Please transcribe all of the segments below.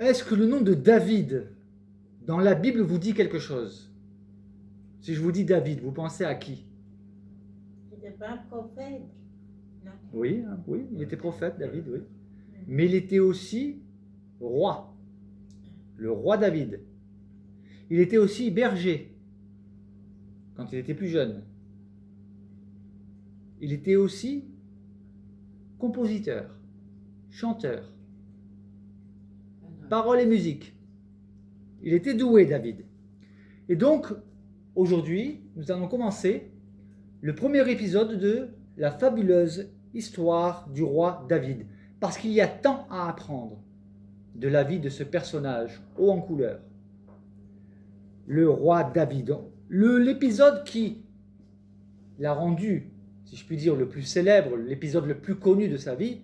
Est-ce que le nom de David dans la Bible vous dit quelque chose? Si je vous dis David, vous pensez à qui? C'était pas un prophète. Non. Oui, il était prophète, David, oui. Mais il était aussi roi, le roi David. Il était aussi berger quand il était plus jeune. Il était aussi compositeur, chanteur, paroles et musique. Il était doué, David. Et donc, aujourd'hui, nous allons commencer le premier épisode de la fabuleuse histoire du roi David. Parce qu'il y a tant à apprendre de la vie de ce personnage haut en couleur. Le roi David. L'épisode qui l'a rendu, si je puis dire, le plus célèbre, l'épisode le plus connu de sa vie,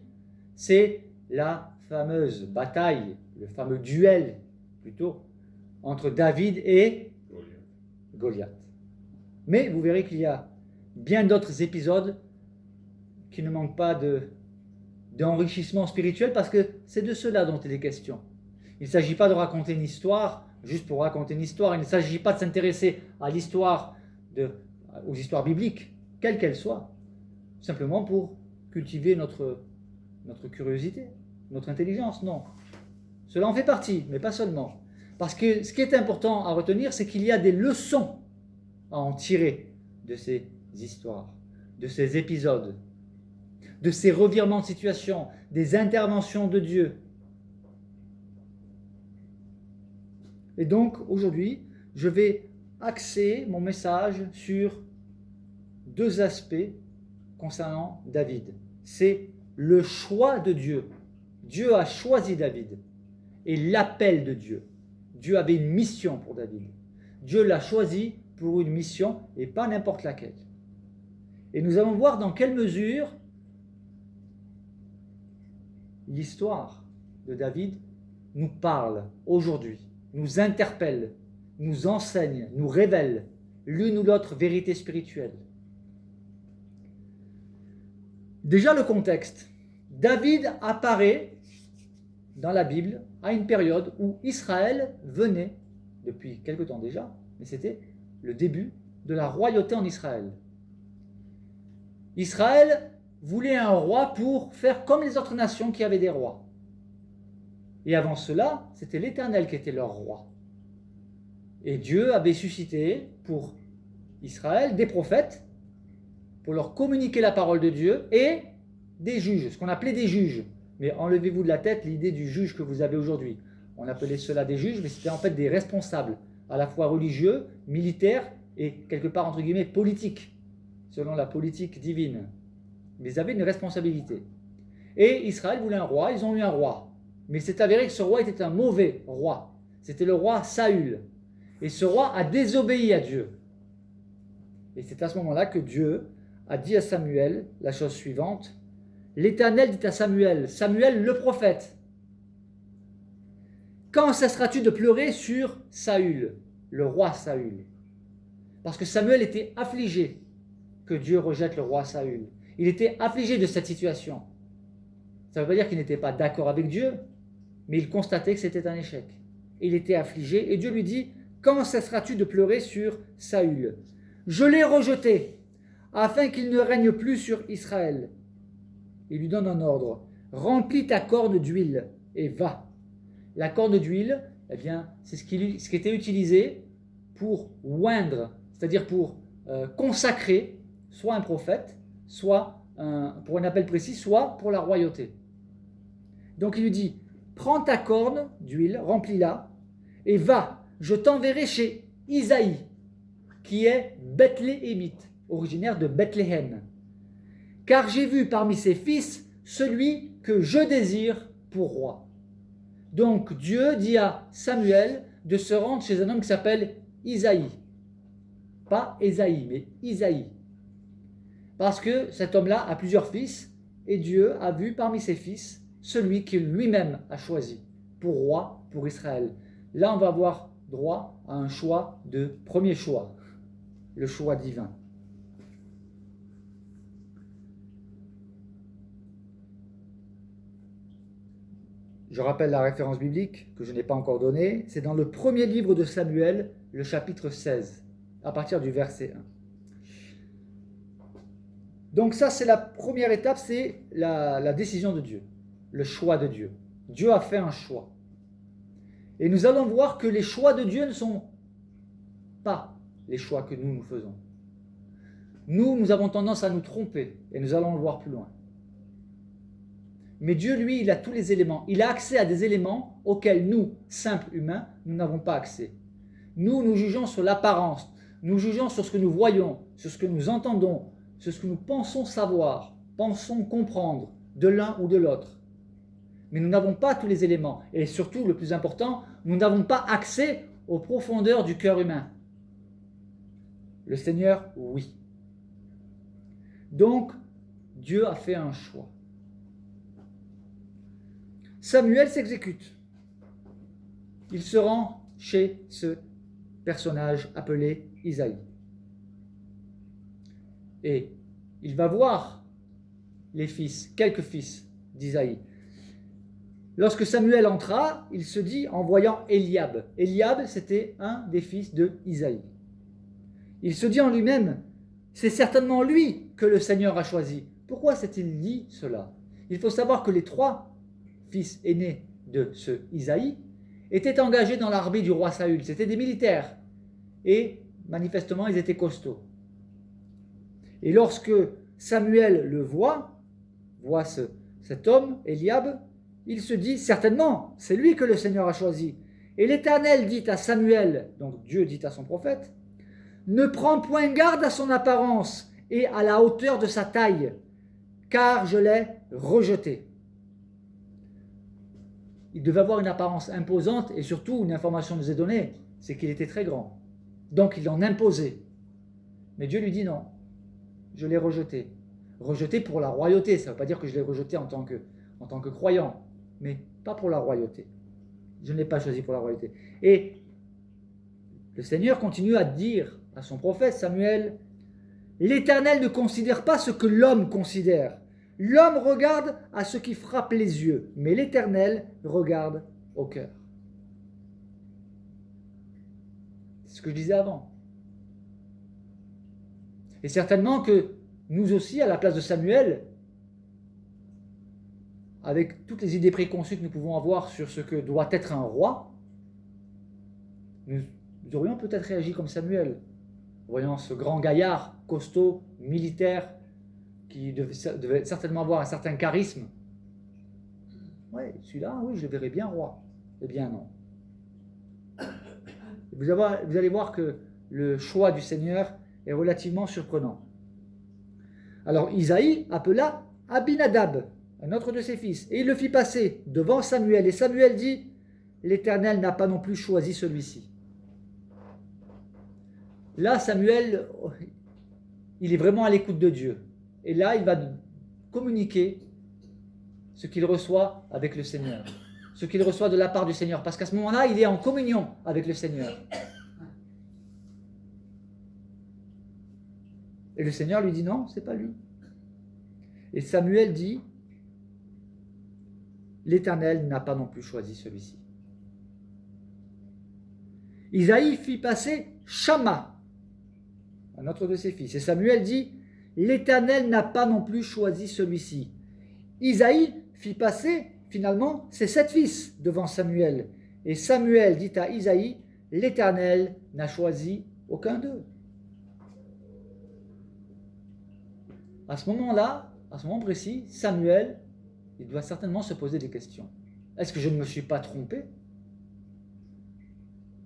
c'est la fameuse bataille, le fameux duel, plutôt, entre David et Goliath. Mais vous verrez qu'il y a bien d'autres épisodes qui ne manquent pas d'enrichissement spirituel, parce que c'est de cela dont il est question. Il ne s'agit pas de raconter une histoire juste pour raconter une histoire. Il ne s'agit pas de s'intéresser à l'histoire, aux histoires bibliques, quelles qu'elles soient, simplement pour cultiver notre curiosité, notre intelligence. Non. Cela en fait partie, mais pas seulement. Parce que ce qui est important à retenir, c'est qu'il y a des leçons à en tirer de ces histoires, de ces épisodes, de ces revirements de situation, des interventions de Dieu. Et donc, aujourd'hui, je vais axer mon message sur deux aspects concernant David. C'est le choix de Dieu. Dieu a choisi David. Et l'appel de Dieu. Dieu avait une mission pour David. Dieu l'a choisi pour une mission et pas n'importe laquelle. Et nous allons voir dans quelle mesure l'histoire de David nous parle aujourd'hui, nous interpelle, nous enseigne, nous révèle l'une ou l'autre vérité spirituelle. Déjà le contexte. David apparaît dans la Bible à une période où Israël venait, depuis quelque temps déjà, mais c'était le début de la royauté en Israël. Israël voulait un roi pour faire comme les autres nations qui avaient des rois. Et avant cela, c'était l'Éternel qui était leur roi. Et Dieu avait suscité pour Israël des prophètes pour leur communiquer la parole de Dieu et des juges, ce qu'on appelait des juges. Mais enlevez-vous de la tête l'idée du juge que vous avez aujourd'hui. On appelait cela des juges, mais c'était en fait des responsables, à la fois religieux, militaires et quelque part entre guillemets politiques, selon la politique divine. Mais ils avaient une responsabilité. Et Israël voulait un roi, ils ont eu un roi. Mais c'est avéré que ce roi était un mauvais roi. C'était le roi Saül. Et ce roi a désobéi à Dieu. Et c'est à ce moment-là que Dieu a dit à Samuel la chose suivante. L'Éternel dit à Samuel, Samuel le prophète, quand cesseras-tu de pleurer sur Saül, le roi Saül? Parce que Samuel était affligé que Dieu rejette le roi Saül. Il était affligé de cette situation. Ça ne veut pas dire qu'il n'était pas d'accord avec Dieu, mais il constatait que c'était un échec. Il était affligé et Dieu lui dit, quand cesseras-tu de pleurer sur Saül? Je l'ai rejeté, afin qu'il ne règne plus sur Israël. Il lui donne un ordre. Remplis ta corne d'huile et va. La corne d'huile, eh bien, c'est ce qui était utilisé pour oindre, c'est-à-dire pour consacrer soit un prophète, soit pour un appel précis, soit pour la royauté. Donc il lui dit, prends ta corne d'huile, remplis-la, et va, je t'enverrai chez Isaïe, qui est Bethléemite, originaire de Bethléem. Car j'ai vu parmi ses fils celui que je désire pour roi. Donc Dieu dit à Samuel de se rendre chez un homme qui s'appelle Isaïe. Pas Ésaïe, mais Isaïe. Parce que cet homme-là a plusieurs fils, et Dieu a vu parmi ses fils celui qu'il lui-même a choisi pour roi pour Israël. Là, on va avoir droit à un choix de premier choix, le choix divin. Je rappelle la référence biblique que je n'ai pas encore donnée. C'est dans le premier livre de Samuel, le chapitre 16, à partir du verset 1. Donc ça, c'est la première étape, c'est la décision de Dieu, le choix de Dieu. Dieu a fait un choix. Et nous allons voir que les choix de Dieu ne sont pas les choix que nous faisons. Nous avons tendance à nous tromper, et nous allons le voir plus loin. Mais Dieu, lui, il a tous les éléments. Il a accès à des éléments auxquels nous, simples humains, nous n'avons pas accès. Nous jugeons sur l'apparence, nous jugeons sur ce que nous voyons, sur ce que nous entendons, sur ce que nous pensons savoir, pensons comprendre de l'un ou de l'autre. Mais nous n'avons pas tous les éléments. Et surtout, le plus important, nous n'avons pas accès aux profondeurs du cœur humain. Le Seigneur, oui. Donc, Dieu a fait un choix. Samuel s'exécute. Il se rend chez ce personnage appelé Isaïe. Et il va voir les fils, quelques fils d'Isaïe. Lorsque Samuel entra, il se dit en voyant Eliab. Eliab, c'était un des fils de Isaïe. Il se dit en lui-même, c'est certainement lui que le Seigneur a choisi. Pourquoi s'est-il dit cela? Il faut savoir que les 3 fils aînés de ce Isaïe étaient engagés dans l'armée du roi Saül. C'étaient des militaires. Et manifestement, ils étaient costauds. Et lorsque Samuel le voit cet homme, Eliab, il se dit, certainement, c'est lui que le Seigneur a choisi. Et l'Éternel dit à Samuel, donc Dieu dit à son prophète, ne prends point garde à son apparence et à la hauteur de sa taille, car je l'ai rejeté. Il devait avoir une apparence imposante et surtout, une information nous est donnée, c'est qu'il était très grand. Donc il en imposait. Mais Dieu lui dit non, je l'ai rejeté. Rejeté pour la royauté, ça ne veut pas dire que je l'ai rejeté en tant que croyant, mais pas pour la royauté. Je ne l'ai pas choisi pour la royauté. Et le Seigneur continue à dire à son prophète Samuel, l'Éternel ne considère pas ce que l'homme considère. L'homme regarde à ce qui frappe les yeux, mais l'Éternel regarde au cœur. C'est ce que je disais avant. Et certainement que nous aussi, à la place de Samuel, avec toutes les idées préconçues que nous pouvons avoir sur ce que doit être un roi, nous aurions peut-être réagi comme Samuel, voyant ce grand gaillard, costaud, militaire, qui devait certainement avoir un certain charisme. Oui, celui-là, oui, je le verrais bien roi. Eh bien non. Vous allez voir que le choix du Seigneur est relativement surprenant. Alors Isaïe appela Abinadab, un autre de ses fils, et il le fit passer devant Samuel. Et Samuel dit, l'Éternel n'a pas non plus choisi celui-ci. Là, Samuel, il est vraiment à l'écoute de Dieu. Et là, il va communiquer ce qu'il reçoit avec le Seigneur, ce qu'il reçoit de la part du Seigneur, parce qu'à ce moment-là, il est en communion avec le Seigneur. Et le Seigneur lui dit non, c'est pas lui. Et Samuel dit, l'Éternel n'a pas non plus choisi celui-ci. Isaïe fit passer Shamma, un autre de ses fils. Et Samuel dit, l'Éternel n'a pas non plus choisi celui-ci. Isaïe fit passer finalement ses 7 fils devant Samuel. Et Samuel dit à Isaïe, l'Éternel n'a choisi aucun d'eux. À ce moment-là, à ce moment précis, Samuel, il doit certainement se poser des questions. Est-ce que je ne me suis pas trompé?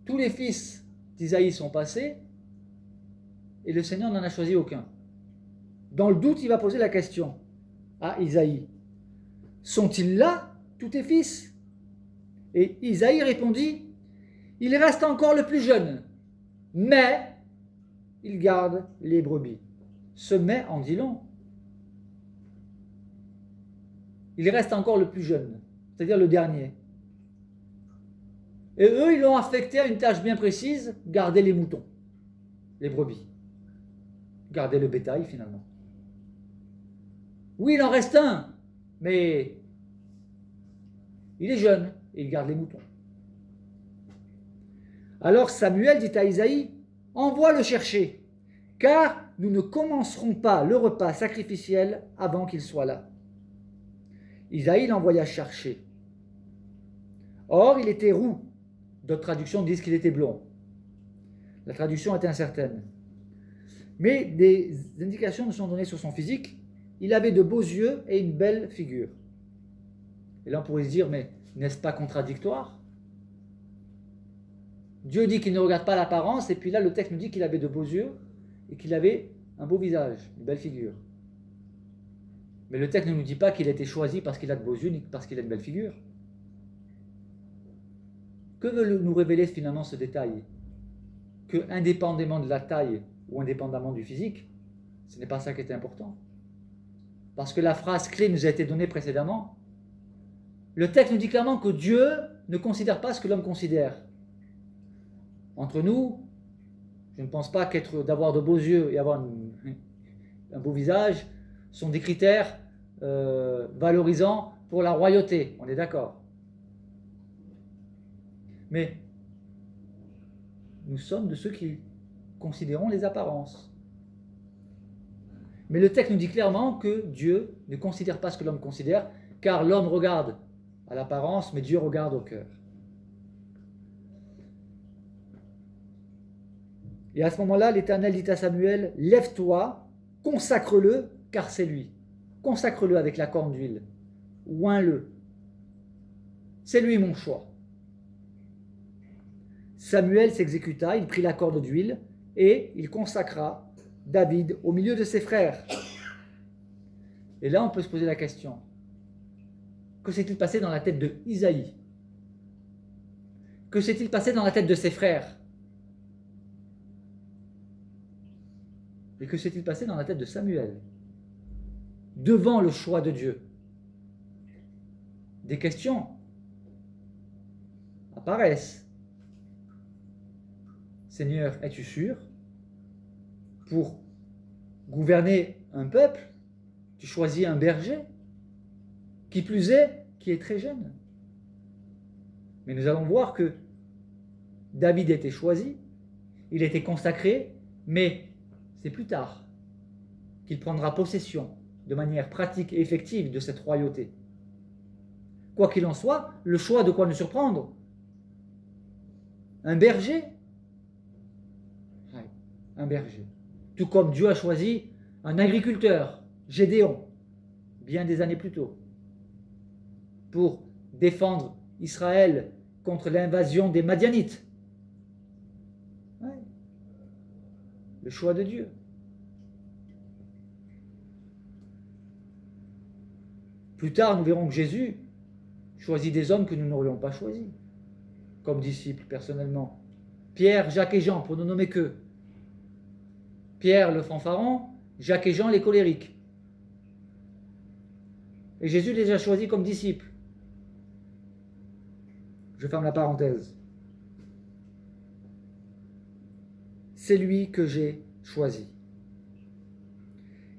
Tous les fils d'Isaïe sont passés et le Seigneur n'en a choisi aucun. Dans le doute, il va poser la question à Isaïe. Sont-ils là, tous tes fils? Et Isaïe répondit, il reste encore le plus jeune, mais il garde les brebis. Ce mais en dit long. Il reste encore le plus jeune, c'est-à-dire le dernier. Et eux, ils l'ont affecté à une tâche bien précise, garder les moutons, les brebis. Garder le bétail, finalement. Oui, il en reste un, mais Il est jeune et il garde les moutons. Alors Samuel dit à Isaïe, envoie le chercher, car nous ne commencerons pas le repas sacrificiel avant qu'il soit là. Isaïe l'envoya chercher. Or, il était roux. D'autres traductions disent qu'il était blond. La traduction est incertaine. Mais des indications nous sont données sur son physique. Il avait de beaux yeux et une belle figure. Et là, on pourrait se dire, mais n'est-ce pas contradictoire? Dieu dit qu'il ne regarde pas l'apparence, et puis là, le texte nous dit qu'il avait de beaux yeux et qu'il avait un beau visage, une belle figure. Mais le texte ne nous dit pas qu'il a été choisi parce qu'il a de beaux yeux, ni parce qu'il a une belle figure. Que veut nous révéler finalement ce détail? Que, indépendamment de la taille ou indépendamment du physique, ce n'est pas ça qui était important. Parce que la phrase clé nous a été donnée précédemment. Le texte nous dit clairement que Dieu ne considère pas ce que l'homme considère. Entre nous, je ne pense pas d'avoir de beaux yeux et avoir un beau visage sont des critères valorisants pour la royauté. On est d'accord. Mais nous sommes de ceux qui considérons les apparences. Mais le texte nous dit clairement que Dieu ne considère pas ce que l'homme considère, car l'homme regarde à l'apparence, mais Dieu regarde au cœur. Et à ce moment-là, l'Éternel dit à Samuel, lève-toi, consacre-le, car c'est lui. Consacre-le avec la corne d'huile. Oins-le. C'est lui mon choix. Samuel s'exécuta, il prit la corne d'huile et il consacra David au milieu de ses frères. Et là, on peut se poser la question. Que s'est-il passé dans la tête de Isaïe? Que s'est-il passé dans la tête de ses frères? Et que s'est-il passé dans la tête de Samuel? Devant le choix de Dieu. Des questions apparaissent. Seigneur, es-tu sûr? Pour gouverner un peuple, tu choisis un berger, qui plus est, qui est très jeune. Mais nous allons voir que David a été choisi, il a été consacré, mais c'est plus tard qu'il prendra possession de manière pratique et effective de cette royauté. Quoi qu'il en soit, le choix de quoi nous surprendre? Un berger? Un berger. Tout comme Dieu a choisi un agriculteur, Gédéon, bien des années plus tôt, pour défendre Israël contre l'invasion des Madianites. Ouais. Le choix de Dieu. Plus tard, nous verrons que Jésus choisit des hommes que nous n'aurions pas choisis, comme disciples personnellement. Pierre, Jacques et Jean, pour ne nommer qu'eux. Pierre le fanfaron, Jacques et Jean les colériques. Et Jésus les a choisis comme disciples. Je ferme la parenthèse. C'est lui que j'ai choisi.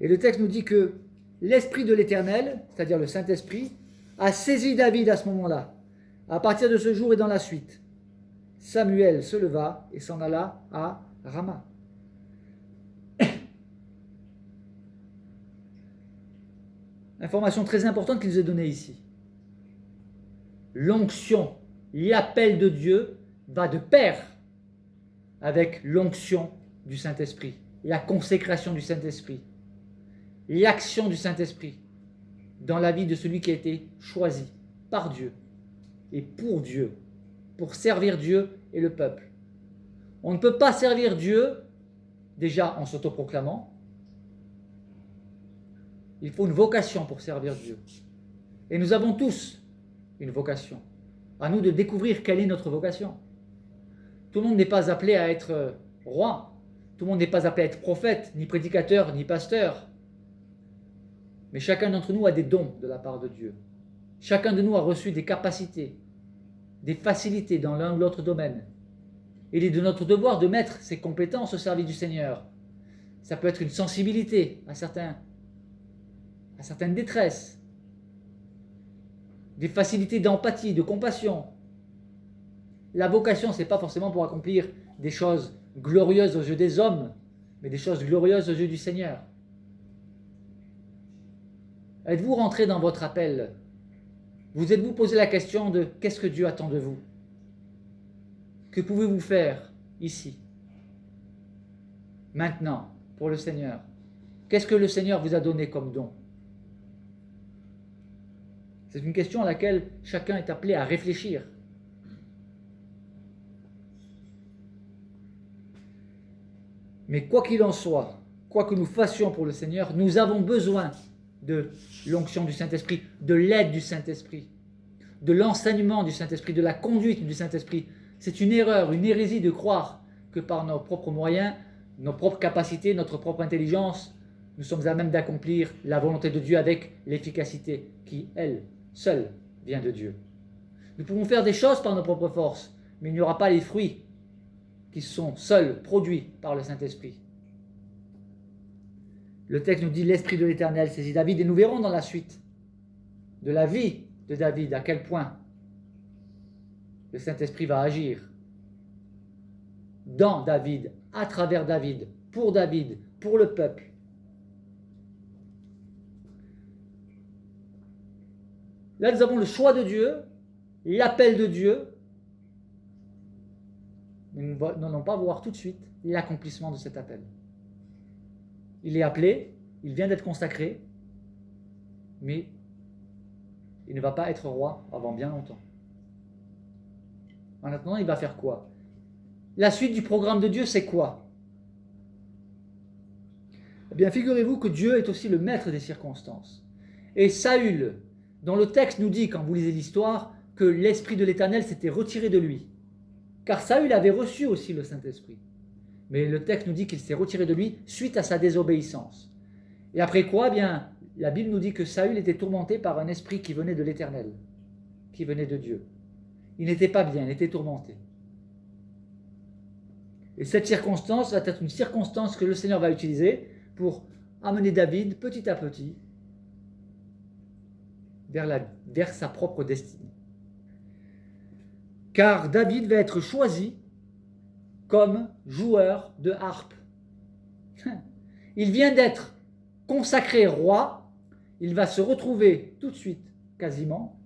Et le texte nous dit que l'Esprit de l'Éternel, c'est-à-dire le Saint-Esprit, a saisi David à ce moment-là. À partir de ce jour et dans la suite, Samuel se leva et s'en alla à Rama. Information très importante qu'il nous est donnée ici. L'onction, l'appel de Dieu va de pair avec l'onction du Saint-Esprit, la consécration du Saint-Esprit, l'action du Saint-Esprit dans la vie de celui qui a été choisi par Dieu et pour Dieu, pour servir Dieu et le peuple. On ne peut pas servir Dieu déjà en s'autoproclamant. Il faut une vocation pour servir Dieu. Et nous avons tous une vocation. À nous de découvrir quelle est notre vocation. Tout le monde n'est pas appelé à être roi. Tout le monde n'est pas appelé à être prophète, ni prédicateur, ni pasteur. Mais chacun d'entre nous a des dons de la part de Dieu. Chacun de nous a reçu des capacités, des facilités dans l'un ou l'autre domaine. Il est de notre devoir de mettre ces compétences au service du Seigneur. Ça peut être une sensibilité à certaines détresses. des facilités d'empathie, de compassion. La vocation, ce n'est pas forcément pour accomplir des choses glorieuses aux yeux des hommes, mais des choses glorieuses aux yeux du Seigneur. Êtes-vous rentré dans votre appel? Vous êtes-vous posé la question de qu'est-ce que Dieu attend de vous? Que pouvez-vous faire ici, maintenant, pour le Seigneur? Qu'est-ce que le Seigneur vous a donné comme don? C'est une question à laquelle chacun est appelé à réfléchir. Mais quoi qu'il en soit, quoi que nous fassions pour le Seigneur, nous avons besoin de l'onction du Saint-Esprit, de l'aide du Saint-Esprit, de l'enseignement du Saint-Esprit, de la conduite du Saint-Esprit. C'est une erreur, une hérésie de croire que par nos propres moyens, nos propres capacités, notre propre intelligence, nous sommes à même d'accomplir la volonté de Dieu avec l'efficacité qui, elle, seule, vient de Dieu. Nous pouvons faire des choses par nos propres forces, mais il n'y aura pas les fruits qui sont seuls produits par le Saint-Esprit. Le texte nous dit l'Esprit de l'Éternel saisit David, et nous verrons dans la suite de la vie de David à quel point le Saint-Esprit va agir dans David, à travers David, pour le peuple. Là, nous avons le choix de Dieu, l'appel de Dieu, mais nous n'allons pas voir tout de suite l'accomplissement de cet appel. Il est appelé, il vient d'être consacré, mais il ne va pas être roi avant bien longtemps. En attendant, il va faire quoi? La suite du programme de Dieu, c'est quoi? Eh bien, figurez-vous que Dieu est aussi le maître des circonstances. Et Saül, dont le texte nous dit, quand vous lisez l'histoire, que l'Esprit de l'Éternel s'était retiré de lui. Car Saül avait reçu aussi le Saint-Esprit. Mais le texte nous dit qu'il s'est retiré de lui suite à sa désobéissance. Et après quoi, eh bien, la Bible nous dit que Saül était tourmenté par un esprit qui venait de l'Éternel, qui venait de Dieu. Il n'était pas bien, il était tourmenté. Et cette circonstance va être une circonstance que le Seigneur va utiliser pour amener David petit à petit vers sa propre destinée. Car David va être choisi comme joueur de harpe. Il vient d'être consacré roi, il va se retrouver tout de suite, quasiment,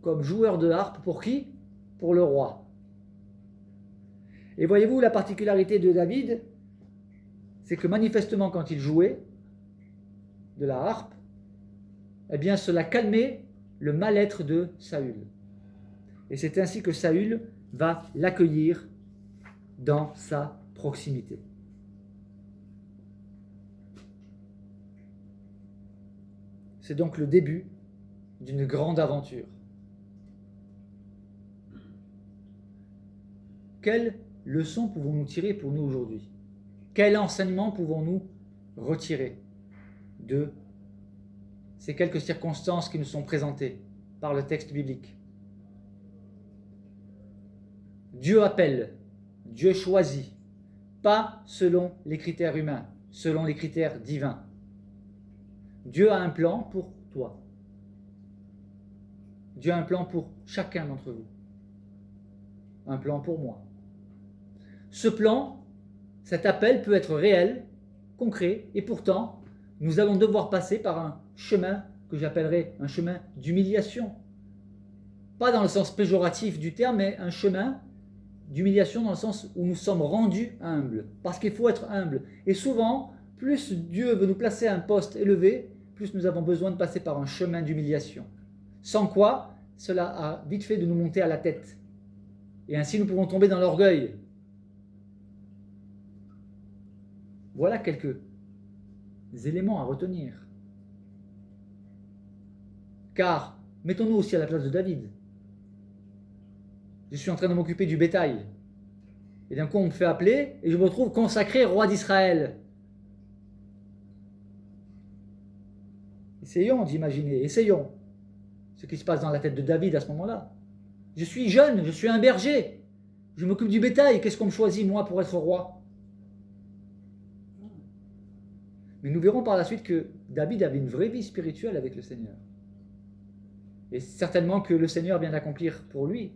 comme joueur de harpe pour qui? Pour le roi. Et voyez-vous, la particularité de David, c'est que manifestement quand il jouait de la harpe, eh bien cela calmait le mal-être de Saül. Et c'est ainsi que Saül va l'accueillir dans sa proximité. C'est donc le début d'une grande aventure. Quelle leçon pouvons-nous tirer pour nous aujourd'hui? Quel enseignement pouvons-nous retirer de ces quelques circonstances qui nous sont présentées par le texte biblique? Dieu appelle, Dieu choisit, pas selon les critères humains, selon les critères divins. Dieu a un plan pour toi. Dieu a un plan pour chacun d'entre vous. Un plan pour moi. Ce plan, cet appel peut être réel, concret, et pourtant, nous allons devoir passer par un chemin que j'appellerais un chemin d'humiliation. Pas dans le sens péjoratif du terme, mais un chemin d'humiliation dans le sens où nous sommes rendus humbles. Parce qu'il faut être humble. Et souvent, plus Dieu veut nous placer à un poste élevé, plus nous avons besoin de passer par un chemin d'humiliation. Sans quoi, cela a vite fait de nous monter à la tête. Et ainsi, nous pouvons tomber dans l'orgueil. Voilà quelques éléments à retenir. Car, mettons-nous aussi à la place de David. Je suis en train de m'occuper du bétail. Et d'un coup, on me fait appeler et je me retrouve consacré roi d'Israël. Essayons d'imaginer, essayons ce qui se passe dans la tête de David à ce moment-là. Je suis jeune, je suis un berger. Je m'occupe du bétail. Qu'est-ce qu'on me choisit, moi, pour être roi? Mais nous verrons par la suite que David avait une vraie vie spirituelle avec le Seigneur. Et certainement que le Seigneur vient d'accomplir pour lui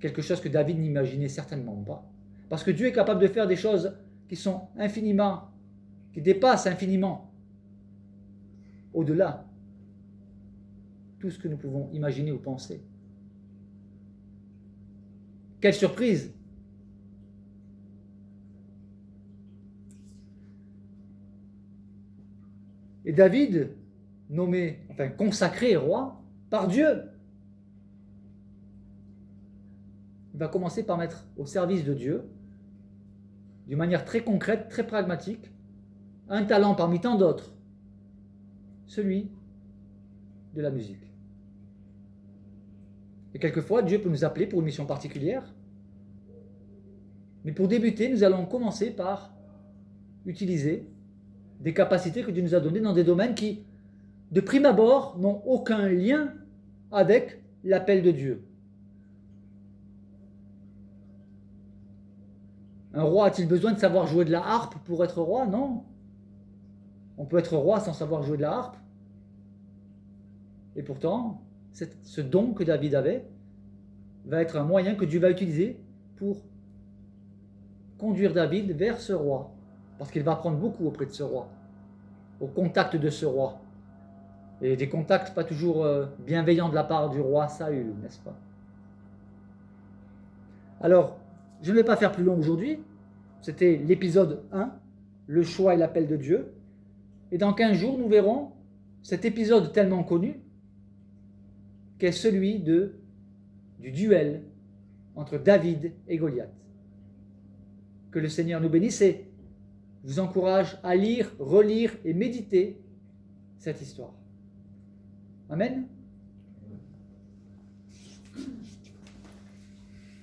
quelque chose que David n'imaginait certainement pas. Parce que Dieu est capable de faire des choses qui sont infiniment, qui dépassent infiniment, au-delà, tout ce que nous pouvons imaginer ou penser. Quelle surprise! Et David, consacré roi par Dieu, il va commencer par mettre au service de Dieu, d'une manière très concrète, très pragmatique, un talent parmi tant d'autres, celui de la musique. Et quelquefois, Dieu peut nous appeler pour une mission particulière. Mais pour débuter, nous allons commencer par utiliser des capacités que Dieu nous a données dans des domaines qui, de prime abord, n'ont aucun lien avec l'appel de Dieu. Un roi a-t-il besoin de savoir jouer de la harpe pour être roi? Non. On peut être roi sans savoir jouer de la harpe. Et pourtant, ce don que David avait va être un moyen que Dieu va utiliser pour conduire David vers ce roi. Parce qu'il va apprendre beaucoup auprès de ce roi, au contact de ce roi. Et des contacts pas toujours bienveillants de la part du roi Saül, n'est-ce pas? Alors, je ne vais pas faire plus long aujourd'hui. C'était l'épisode 1, le choix et l'appel de Dieu. Et dans 15 jours, nous verrons cet épisode tellement connu qu'est celui du duel entre David et Goliath. Que le Seigneur nous bénisse et je vous encourage à lire, relire et méditer cette histoire. Amen.